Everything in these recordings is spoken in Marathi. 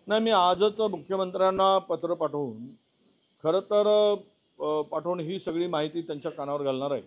नाही, मी आजच मुख्यमंत्र्यांना पत्र पाठवून खरं तर पाठवून ही सगळी माहिती त्यांच्या कानावर घालणार आहे।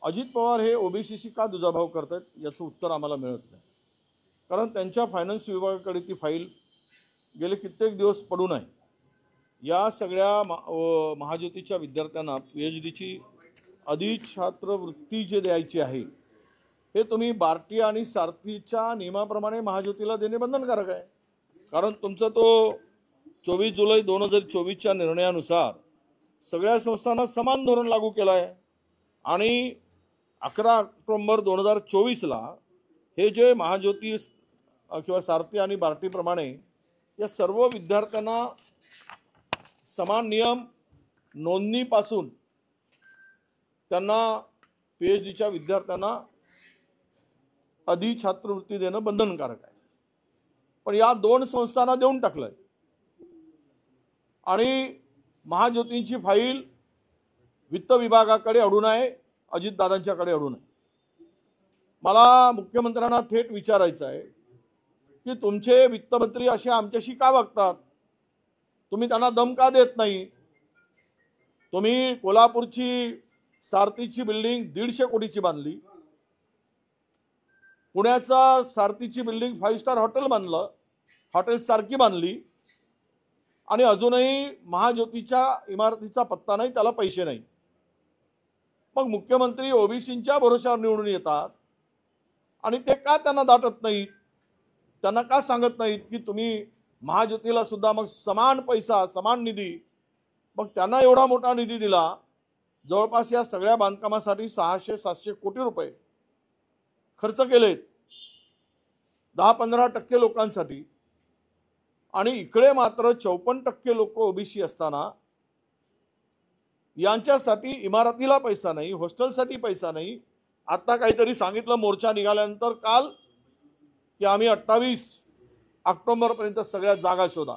अजित पवार हे ओबीसीशी का दुजाभाव करतात याचं उत्तर आम्हाला मिळत नाही, कारण त्यांच्या फायनान्स विभागाकडे ती फाईल गेले कित्येक दिवस पडून आहे। या सगळ्या महाज्योतीच्या विद्यार्थ्यांना PhDची अधिछात्रवृत्ती जे द्यायची आहे हे तुम्ही बार्टी आणि सारथीच्या नियमाप्रमाणे महाज्योतीला देणे बंधनकारक आहे, कारण तुमचा तो 24 जुलै 2024च्या निर्णयानुसार सगळ्या संस्थांना समान धोरण लागू केलं आहे आणि 11 ऑक्टोबर 2024ला हे जे महाज्योती किंवा सारथी आणि बार्टीप्रमाणे या सर्व विद्यार्थ्यांना समान नियम नोंदणीपासून त्यांना PhDच्या विद्यार्थ्यांना अधिछात्रवृत्ती देणं बंधनकारक आहे। पण या दोन संस्थांना देऊन टाकलंय आणि महाज्योतींची फाईल वित्त विभागाकडे अडून आहे, अजितदादांच्याकडे अडून आहे। मला मुख्यमंत्र्यांना थेट विचारायचं आहे की तुमचे वित्तमंत्री असे आमच्याशी का वागतात? तुम्ही त्यांना दम का देत नाही? तुम्ही कोल्हापूरची सारथीची बिल्डिंग 150 कोटीची बांधली, पुण्याचा सारथीची बिल्डिंग 5 स्टार हॉटेल बांधलं, हॉटेल सारखी बांधली आणि अजूनही महाज्योतीच्या इमारतीचा पत्ता नाही, त्याला पैसे नाही। मग मुख्यमंत्री ओबीसींच्या भरोशावर निवडून येतात आणि ते का त्यांना दाटत नाहीत? त्यांना का सांगत नाहीत की तुम्ही महाज्योतीला सुद्धा मग समान पैसा समान निधी, मग त्यांना एवढा मोठा निधी दिला, जवळपास या सगळ्या बांधकामासाठी 600-700 कोटी रुपये खर्च केलेत 10-15% लोकांसाठी, आणि इकडे मात्र 54% लोक ओबीसी असताना यांच्यासाठी इमारतीला पैसा नाही, हॉस्टेलसाठी पैसा नाही। आता काहीतरी सांगितलं मोर्चा निघाल्यानंतर काल की आम्ही 28 ऑक्टोबरपर्यंत सगळ्या जागा शोधा।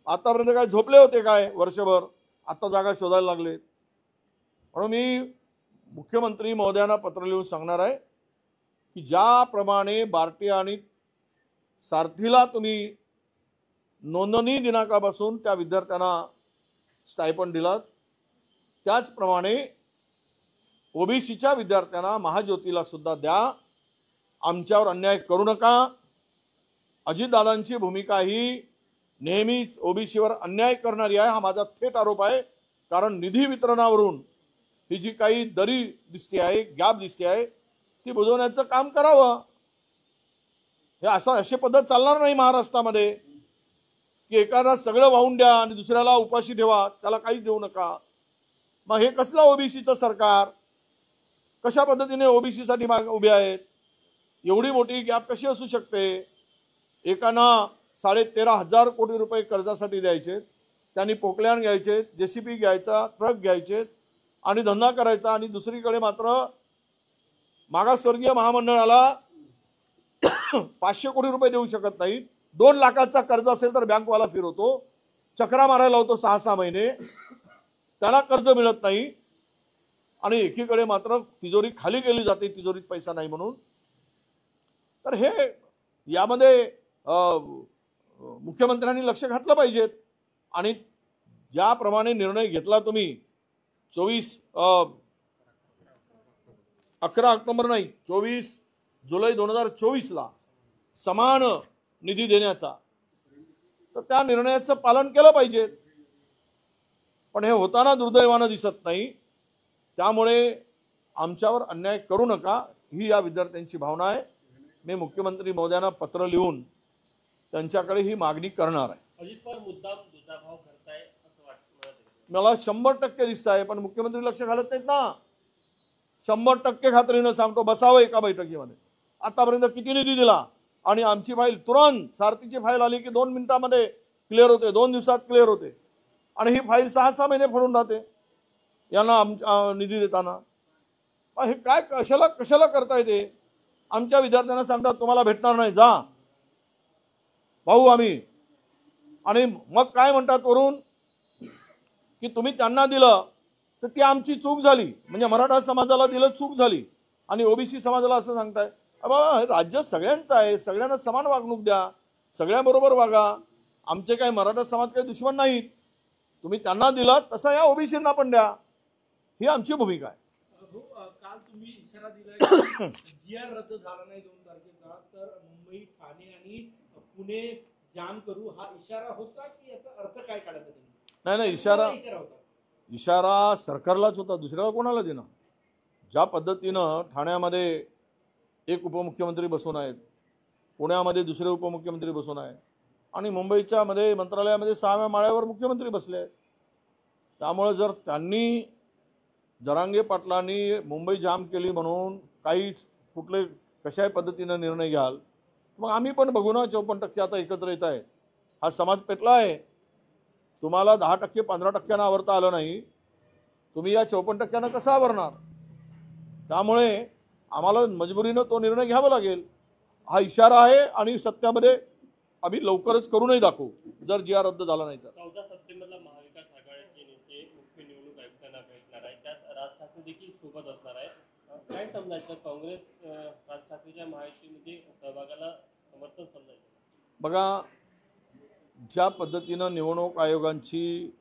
आतापर्यंत काय झोपले होते काय वर्षभर? आता जागा शोधायला लागलेत। म्हणून मी मुख्यमंत्री महोदयांना पत्र लिहून सांगणार आहे की ज्याप्रमाणे बार्टी आणि सारथीला तुम्ही नोंदणी दिनांकापासून त्या विद्यार्थ्यांना स्टायपंड दिलात, त्याचप्रमाणे ओबीसीच्या विद्यार्थ्यांना महाज्योतीला सुद्धा द्या। आमच्यावर अन्याय करू नका। अजितदादांची भूमिका ही नेहमीच ओबीसीवर अन्याय करणारी आहे, हा माझा थेट आरोप आहे। कारण निधी वितरणावरून ही जी काही दरी दिसते आहे, गॅप दिसते आहे, ती बुजवण्याचं काम करावं। हे अशी पद्धत चालणार नाही महाराष्ट्रामध्ये की एकाला सगळं वाहून द्या आणि दुसऱ्याला उपाशी ठेवा, त्याला काहीच देऊ नका। मग हे कसलं ओबीसीचं सरकार? कशा पद्धतीने ओबीसीसाठी उभे आहेत? एवढी मोठी गॅप कशी असू शकते? एकाना 13,500 कोटी रुपये कर्जासाठी द्यायचे, त्यांनी पोकल्यान घ्यायचे, JCB घ्यायचा, ट्रक घ्यायचे आणि धंदा करायचा, आणि दुसरीकडे मात्र मागासवर्गीय महामंडळाला 500 कोटी रुपये देऊ शकत नाही। 2 लाखाचा कर्ज असेल तर बँकवाला फिरवतो, चक्रा मारायला होतो 6-6 महिने, त्याला कर्ज मिळत नाही, आणि एकीकडे मात्र तिजोरी खाली केली जाते, तिजोरीत पैसा नाही म्हणून। तर हे यामध्ये मुख्यमंत्र्यांनी लक्ष घातलं पाहिजे। आणि ज्याप्रमाणे निर्णय घेतला तुम्ही 11 ऑक्टोबर नाही 24 जुलै 2024ला समान निधी देण्याचा, तर त्या निर्णयाचं पालन केलं पाहिजे। पण हे होताना दुर्दैवानं दिसत नाही। त्यामुळे आमच्यावर अन्याय करू नका ही या विद्यार्थ्यांची भावना आहे। मी मुख्यमंत्री महोदयांना पत्र लिहून त्यांच्याकडे ही मागणी करणार आहे। अजित पवार मुद्दाम दुजाभाव करताय असं वाटतं मला 100% दिसत आहे, पण मुख्यमंत्री लक्ष घालत नाहीत ना। 100% खात्रीनं सांगतो, बसावं एका बैठकीमध्ये। आतापर्यंत किती निधी दिला? आणि आमची फाईल तुरंत सारथीची फाईल आली की 2 मिनिटांमध्ये क्लिअर होते, 2 दिवसात क्लिअर होते, आणि ही फाईल 6-6 महिने पडून राहते यांना निधी देताना। हे काय कशाला करताय ते? आमच्या विद्यार्थ्यांना सांगतात तुम्हाला भेटणार नाही, जा भाऊ आम्ही, आणि मग काय म्हणतात वरून की तुम्ही त्यांना दिलं तर ती आमची चूक झाली, म्हणजे मराठा समाजाला दिलं चूक झाली, आणि ओबीसी समाजाला असं सांगताय। बाबा राज्य सगळ्यांचं आहे, सगळ्यांना समान वागणूक द्या, सगळ्यांबरोबर वागा। आमचे काही मराठा समाज काही दुश्मन नाहीत, तुम्ही त्यांना दिला तसा या ओबीसींना पण द्या, ही आमची भूमिका आहे. काल तुम्ही इशारा दिलाय जीआर रद्द झाला नाही 2 तारखेचा तर मुंबई, ठाणे आणि पुणे जाम करू, हा इशारा होता की याचा अर्थ काय काढायचा तुम्ही? नाही, इशारा होता. इशारा सरकारलाच होता, दुसऱ्याला कोणाला देणार? ज्या पद्धतीनं ठाण्यामध्ये एक उपमुख्यमंत्री बसून आहेत, पुण्यामध्ये दुसरे उपमुख्यमंत्री बसून आहे आणि मुंबईच्या मध्ये मंत्रालयामध्ये 6व्या माळ्यावर मुख्यमंत्री बसले आहेत. त्यामुळे जर त्यांनी जरांगे पाटलांनी मुंबई जाम केली म्हणून काही कुठले कशाही पद्धतीनं निर्णय घ्याल, मग आम्ही पण बघू ना. 54% आता एकत्र येत आहे, हा समाज पेटला आहे. तुम्हाला 10% 15% आवरता आलं नाही, तुम्ही या 54% कसं आवरणार? त्यामुळे आम्हाला मजबुरीनं तो निर्णय घ्यावा लागेल. हा इशारा आहे आणि सत्यामध्ये आम्ही लवकरच करूनही दाखवू जर जीआर रद्द झाला नाही तर. 14 सप्टेंबरला महाविकास आघाडीचे नेते मुख्य निवडणूक आयुक्तांना भेटणार आहे, त्यात राज ठाकरे देखील सोबत असणार आहे. काय समजायचं, काँग्रेस राज ठाकरेच्या महायुतीमध्ये सहभागाला समर्थन समजायचं? बघा, ज्या पद्धतीनं निवडणूक आयोगांची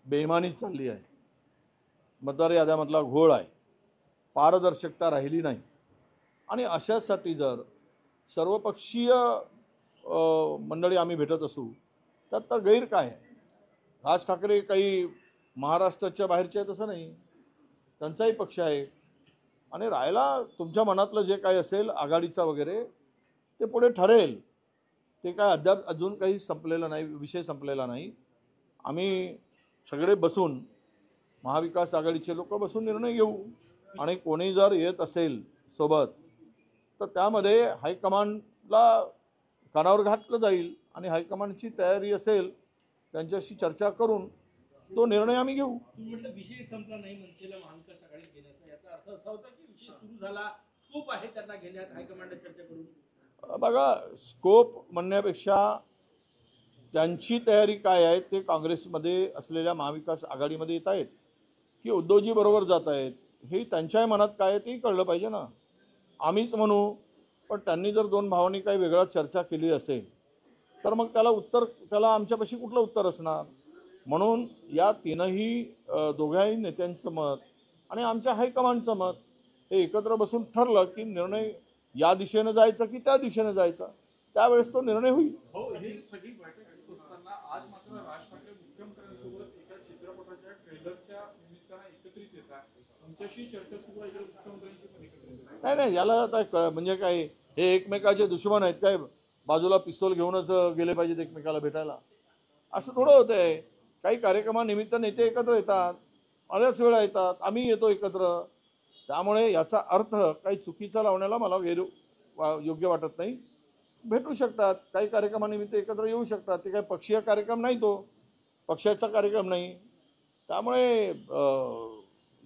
बेईमानी चालली आहे, मतदार याद्यामधला घोळ आहे, पारदर्शकता राहिली नाही आणि अशासाठी जर सर्वपक्षीय मंडळी आम्ही भेटत असू त्यात तर गैर काय आहे? राज ठाकरे काही महाराष्ट्राच्या बाहेरचे आहेत असं नाही, त्यांचाही पक्ष आहे आणि राहायला तुमच्या मनातलं जे काही असेल आघाडीचा वगैरे ते पुढे ठरेल. ते काय अद्याप अजून काही संपलेलं नाही, विषय संपलेला नाही. आम्ही सगळे बसून महाविकास आघाडीचे लोक बसून निर्णय घेऊ आणि कोणी जर येत असेल सोबत तर त्यामध्ये हायकमांडला कानावर घातलं जाईल आणि हायकमांडची तयारी असेल त्यांच्याशी चर्चा करून तो निर्णय आम्ही घेऊ. तुम्ही म्हटलं विषय संपला नाही मनसेला महाविकास आघाडीत घेण्याचा, याचा अर्थ असा होता की विषय सुरू झाला, स्कोप आहे त्यांना घेण्यात, हायकमांड चर्चा करून? बघा, स्कोप म्हणण्यापेक्षा त्यांची तयारी काय आहे ते काँग्रेसमध्ये असलेल्या महाविकास आघाडीमध्ये येत आहेत की उद्धवजी बरोबर जात आहेत, हे त्यांच्याही मनात काय आहे तेही कळलं पाहिजे ना. आम्हीच म्हणू, पण त्यांनी जर दोन भावांनी काही वेगळा चर्चा केली असेल तर मग त्याला आमच्यापाशी कुठलं उत्तर असणार? म्हणून या तीनही दोघाही नेत्यांचं मत आणि आमच्या हायकमांडचं मत हे एकत्र बसून ठरलं की निर्णय या दिशेनं जायचा की त्या दिशेनं जायचा, त्यावेळेस तो निर्णय होईल. ही सगळी बैठक होत असताना आज मात्र राज ठाकरे मुख्यमंत्र्यांसोबत एका चित्रपटाच्या ट्रेलरच्या निमित्तानं एकत्रित येत आहे. तुमच्याशी चर्चा सुरू आहे, मुख्यमंत्र्यांशी पण एकत्रित? नाही, याला आता म्हणजे काय, हे एकमेकाचे दुश्मन आहेत काय? बाजूला पिस्तूल घेऊनच गेले पाहिजेत एकमेकाला भेटायला, असं थोडं होतं आहे. काही कार्यक्रमानिमित्त नेते एकत्र येतात, बऱ्याच वेळा येतात, आम्ही येतो एकत्र. त्यामुळे याचा अर्थ काही चुकीचा लावण्याला मला योग्य वाटत नाही. भेटू शकतात, काही कार्यक्रमानिमित्त एकत्र येऊ शकतात. ते काही पक्षीय कार्यक्रम नाही, तो पक्षाचा कार्यक्रम नाही. त्यामुळे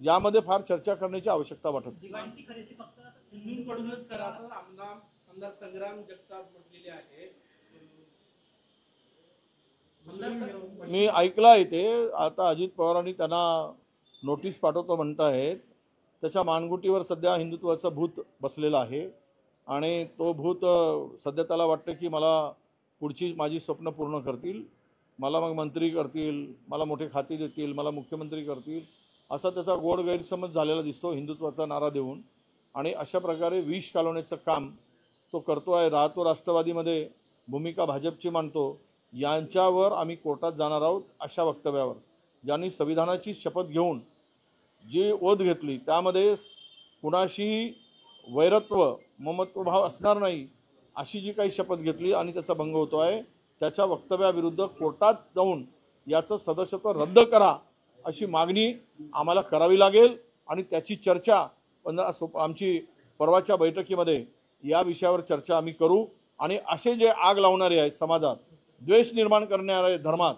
यामध्ये फार चर्चा करण्याची आवश्यकता वाटत नाही. दिवाळीची खरेदी फक्त हिंदूंकडूनच करा असं आमदार संग्राम जगताप म्हटलेले आहे. मी ऐकलं आहे ते. आता अजित पवारांनी त्यांना नोटीस पाठवतो म्हणतायत. त्याच्या मानगुटीवर सध्या हिंदुत्वाचं भूत बसलेलं आहे आणि तो भूत सध्या त्याला वाटतं की मला पुढची माझी स्वप्न पूर्ण करतील, मला मग मंत्री करतील, मला मोठे खाती देतील, मला मुख्यमंत्री करतील, असा त्याचा गोड गैरसमज झालेला दिसतो हिंदुत्वाचा नारा देऊन. आणि अशा प्रकारे विष कालवण्याचं काम तो करतो आहे. राहतो राष्ट्रवादीमध्ये, भूमिका भाजपची मांडतो. यांच्यावर आम्ही कोर्टात जाणार आहोत. अशा वक्तव्यावर ज्यांनी संविधानाची शपथ घेऊन जी ओध घेतली त्यामध्ये कुणाशी वैरत्व ममत्वभाव असणार नाही अशी जी काही शपथ घेतली आणि त्याचा भंग होतो आहे, त्याच्या वक्तव्याविरुद्ध कोर्टात जाऊन याचं सदस्यत्व रद्द करा अशी मागणी आम्हाला करावी लागेल. आणि त्याची चर्चा आमची परवाच्या बैठकीमध्ये या विषयावर चर्चा आम्ही करू. आणि असे जे आग लावणारे आहेत समाजात, द्वेष निर्माण करणारे धर्मात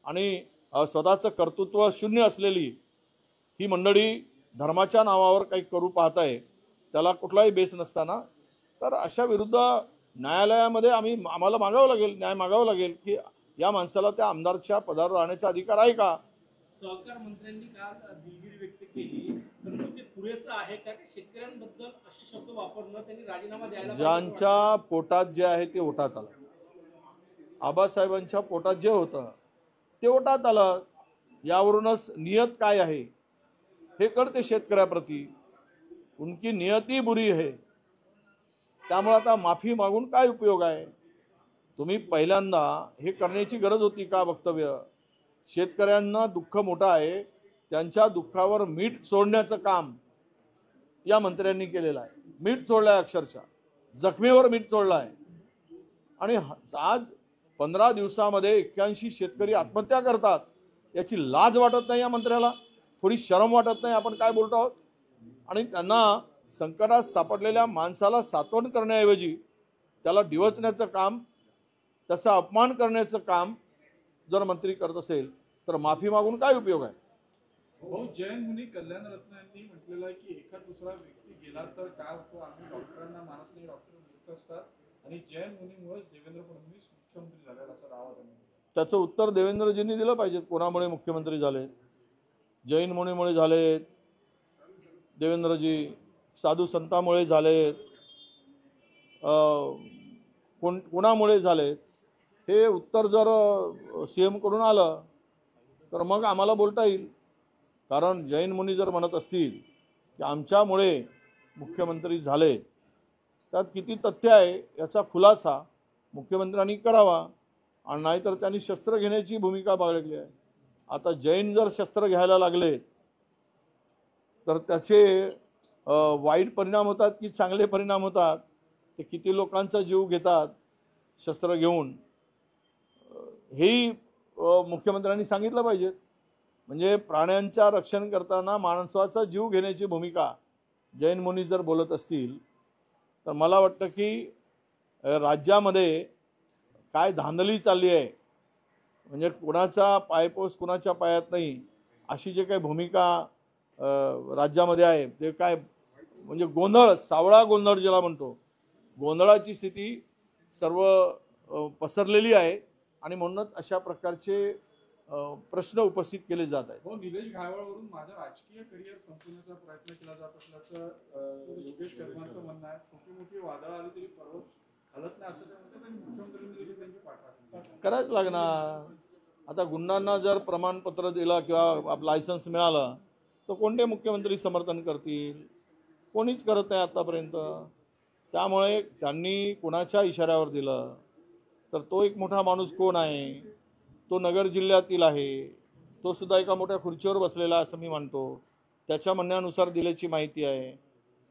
आणि स्वतःचं कर्तृत्व शून्य असलेली ही मंडळी धर्माच्या नावावर काही करू पाहत आहे, त्याला कुठलाही बेस नसताना, तर अशा विरुद्ध न्यायालयामध्ये आम्हाला मागावं लागेल, न्याय मागावं लागेल की या माणसाला त्या आमदारच्या पदावर राहण्याचा अधिकार आहे का. सहकार मंत्र्यांनी काल दिलगिरी व्यक्त केली, परंतु ते पुरेसं आहे का की शेतकऱ्यांबद्दल असे शब्द वापरणं, त्यांनी राजीनामा द्यायला? ज्यांच्या पोटात जे आहे ते ओठात आलं. आबासाहेबांच्या पोटात जे होतं ते ओटात आलं. यावरूनच नियत काय आहे हे कळते शेतकऱ्याप्रती. उनकी नियती बुरी है. त्यामुळे आता माफी मागून काय उपयोग आहे. तुम्ही पहिल्यांदा हे करण्याची गरज होती का वक्तव्य. शेतकऱ्यांना दुःख मोठं आहे, त्यांच्या दुःखावर मीठ सोडण्याचं काम या मंत्र्यांनी केलेलं आहे. मीठ सोडलं आहे, अक्षरशः जखमीवर मीठ सोडलं आहे. आणि आज 15 दिवसामध्ये 81 शेतकरी आत्महत्या करतात. याची लाज वाटत नाही या मंत्र्याला, थोडी शरम वाटत नाही आपण काय बोलतो आहोत. आणि त्यांना संकटात सापडलेल्या माणसाला सात्वन करण्याऐवजी त्याला डिवचण्याचं काम, त्याचा अपमान करण्याचं काम जर मंत्री करत असेल तर माफी मागून काय उपयोग आहे. भाऊ, जयंत मुनी कल्याण रत्न यांनी म्हटलेलं आहे की एखाद दुसरा व्यक्ती गेला तर काय होतं, आम्ही डॉक्टरांना मानत नाही, डॉक्टर मूर्ख असतात आणि जयंत मुनीमुळेच देवेंद्र फडणवीस मुख्यमंत्री झाले असा दावा त्यांनी. त्याचं उत्तर देवेंद्रजींनी दिलं पाहिजे. कोणामुळे मुख्यमंत्री झाले. जैन मुनीमुळे झालेत देवेंद्रजी, साधू संतांमुळे झालेत, कोणामुळे झालेत, हे उत्तर जर CM कडून आलं तर मग आम्हाला बोलता येईल. कारण जैन मुनी जर म्हणत असतील की आमच्यामुळे मुख्यमंत्री झाले, त्यात किती तथ्य आहे याचा खुलासा मुख्यमंत्र्यांनी करावा. आणि नाहीतर त्यांनी शस्त्र घेण्याची भूमिका बाळगली आहे. आता जैन जर शस्त्र घ्यायला लागले तर त्याचे वाईट परिणाम होतात की चांगले परिणाम होतात, ते किती लोकांचा जीव घेतात शस्त्र घेऊन, हेही मुख्यमंत्र्यांनी सांगितलं पाहिजे. म्हणजे प्राण्यांच्या रक्षण करताना माणसाचा जीव घेण्याची भूमिका जैन मुनी जर बोलत असतील तर मला वाटतं की राज्यामध्ये काय धांदली चालली आहे. म्हणजे कुणाचा पायपोस कुणाच्या पायात नाही अशी जे काही भूमिका राज्यामध्ये आहे ते काय म्हणजे गोंधळ, सावळा गोंधळ ज्याला म्हणतो, गोंधळाची स्थिती सर्व पसरलेली आहे. आणि म्हणूनच अशा प्रकारचे प्रश्न उपस्थित केले जात आहेत. हो, निलेश घायवळवरून माझं राजकीय करिअर संपवण्याचा प्रयत्न केला जात असल्याचं योगेश कर्मांचं म्हणणं आहे. छोटी मोठी वादळ आली तरी पर्वत हलत नाही असं ते म्हणतात आणि मुख्यमंत्र्यांनी देखील त्यांची पाठराखण करायच लागणार. आता गुंडांना जर प्रमाणपत्र दिलं किंवा लायसन्स मिळालं तर कोणते मुख्यमंत्री समर्थन करतील. कोणीच करत नाही आतापर्यंत. त्यामुळे त्यांनी कोणाच्या इशाऱ्यावर दिलं तर तो एक मोठा माणूस कोण आहे, तो नगर जिल्ह्यातील आहे, तो सुद्धा एका मोठ्या खुर्चीवर बसलेला असं मी मानतो. त्याच्या म्हणण्यानुसार दिल्याची माहिती आहे.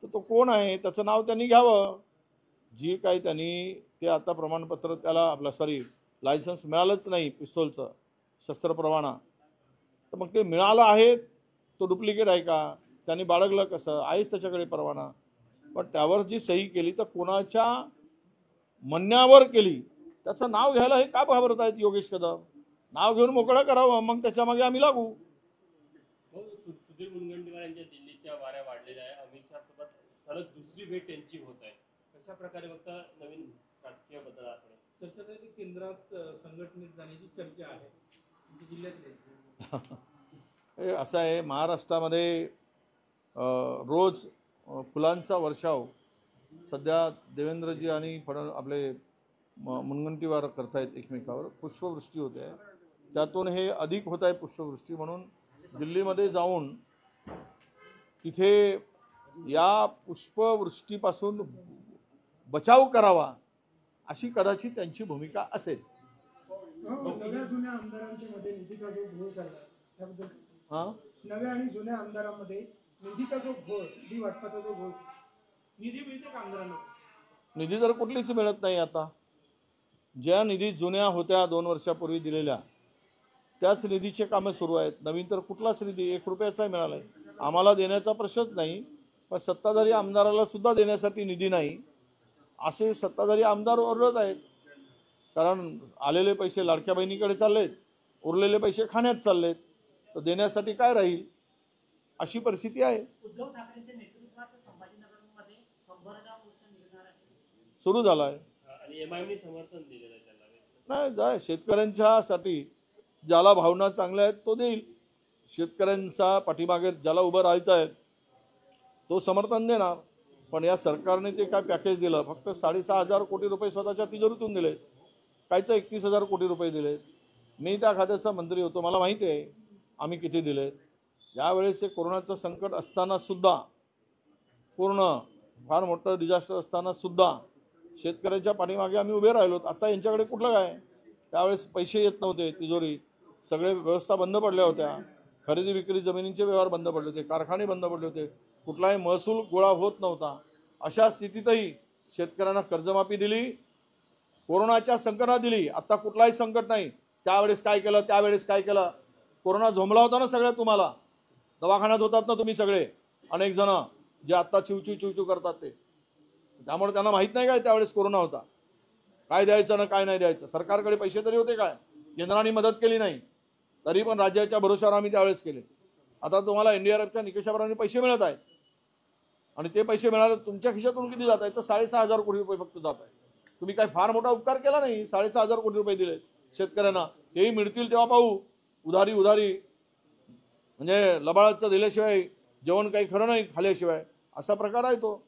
तर तो कोण आहे त्याचं नाव त्यांनी घ्यावं. जी काही त्यांनी ते आता प्रमाणपत्र त्याला लायसन्स मिळालंच नाही पिस्तूलचं, शस्त्र परवाना, तर मग ते मिळालं आहे तो डुप्लिकेट आहे का, त्यांनी बाळगलं कसं, आहेच त्याच्याकडे परवाना. पण त्यावर जी सही केली तर कोणाच्या म्हणण्यावर केली, त्याचं नाव घ्यायला हे का घाबरत आहेत योगेश कदम. नाव घेऊन मोकळं करावं, मग त्याच्या मागे आम्ही लागू. सुधीर मुनगंटीवार यांच्या दिल्लीच्या वाऱ्या वाढलेल्या आहे. अमित शहा सोबत सलग दुसरी भेट त्यांची होत आहे. कशा प्रकारे बघता नवीन राजकीय बदलाकडे. चर्चा आहे की केंद्रात संघटनेत जाण्याची चर्चा आहे जिल्ह्यातले. असं आहे, महाराष्ट्रामध्ये रोज फुलांचा वर्षाव सध्या देवेंद्रजी आणि आपले मुनगंटीवार करतायत एकमेकावर. पुष्पवृष्टी होते आहे, त्यातून हे अधिक होत आहे पुष्पवृष्टी. म्हणून दिल्लीमध्ये जाऊन तिथे या पुष्पवृष्टीपासून बचाव करावा अशी कदाचित त्यांची भूमिका असेल. नव्या जुन्या आमदारांच्या मध्ये निधीचा जो घोळ झाला त्याबद्दल. नव्या आणि जुन्या आमदारांमध्ये निधीचा जो घोळ, निधी वाटपाचा जो घोळ, निधी मिळते का आमदारांना. निधी तर कुठलीच मिळत नाही. आता ज्या निधी जुन्या होत्या 2 वर्षापूर्वी दिलेल्या त्याच निधीचे कामं सुरू आहेत. नवीन तर कुठलाच निधी 1 रुपयाचा मिळाला आहे. आम्हाला देण्याचा प्रश्नच नाही, पण सत्ताधारी आमदाराला सुद्धा देण्यासाठी निधी नाही असे सत्ताधारी आमदार ओरडत आहेत. कारण आलेले पैसे लाडक्या बहिणीकडे चाललेत, उरलेले पैसे खाण्यात चाललेत, तर देण्यासाठी काय राहील अशी परिस्थिती आहे. उद्धव ठाकरेंच्या नेतृत्वात संभाजीनगरमध्ये 100गा मोर्चा निघणार आहे, सुरू झाला आहे. आणि एमआयएमने समर्थन दिलेलं आहे त्याला. नाही, जाय शेतकऱ्यांच्यासाठी ज्याला भावना चांगल्या आहेत तो देईल. शेतकऱ्यांचा पाठीमागे ज्याला उभं राहायचं आहे तो समर्थन देणार. पण या सरकारने ते काय पॅकेज दिलं, फक्त 6,500 कोटी रुपये स्वतःच्या तिजोरीतून दिले. कायचं 31,000 कोटी रुपये दिलेत. मी त्या खात्याचा मंत्री होतो, मला माहिती आहे आम्ही किती दिलेत. यावेळेस हे कोरोनाचं संकट असताना सुद्धा, पूर्ण फार मोठं डिझास्टर असताना सुद्धा शेतकऱ्यांच्या पाठीमागे आम्ही उभे राहिलो. आता यांच्याकडे कुठलं काय, त्यावेळेस पैसे येत नव्हते, तिजोरी सगळे व्यवस्था बंद पडल्या होत्या, खरेदी विक्री जमिनींचे व्यवहार बंद पडले होते, कारखाने बंद पडले होते, कुठलाही महसूल गोळा होत नव्हता. अशा स्थितीतही शेतकऱ्यांना कर्जमाफी दिली, कोरोनाच्या संकटात दिली. आता कुठलाही संकट नाही. त्यावेळेस काय केलं, त्यावेळेस काय केलं. कोरोना झोंबला होता ना सगळ्या, तुम्हाला दवाखान्यात होतात ना तुम्ही सगळे, अनेक जण जे आत्ता चिवचिव चिवचिव करतात ते. त्यामुळे त्यांना माहीत नाही काय त्यावेळेस कोरोना होता, काय द्यायचं ना काय नाही द्यायचं. सरकारकडे पैसे तरी होते काय, केंद्राने मदत केली नाही, तरी पण राज्याच्या भरोशावर आम्ही त्यावेळेस केले. आता तुम्हाला NDRFच्या निकषाप्रमाणे पैसे मिळत आहेत आणि ते पैसे मिळाले तुमच्या खिशातून किती जात आहेत, तर 6,500 कोटी रुपये फक्त जात आहेत. तुम्ही काय फार मोठा उपकार केला नाही, 6,500 कोटी रुपये दिले शेतकऱ्यांना. तेही मिळतील तेव्हा पाहू. उधारी म्हणजे लबाळाचं दिल्याशिवाय जेवण काही खरं नाही खाल्ल्याशिवाय, असा प्रकार आहे तो.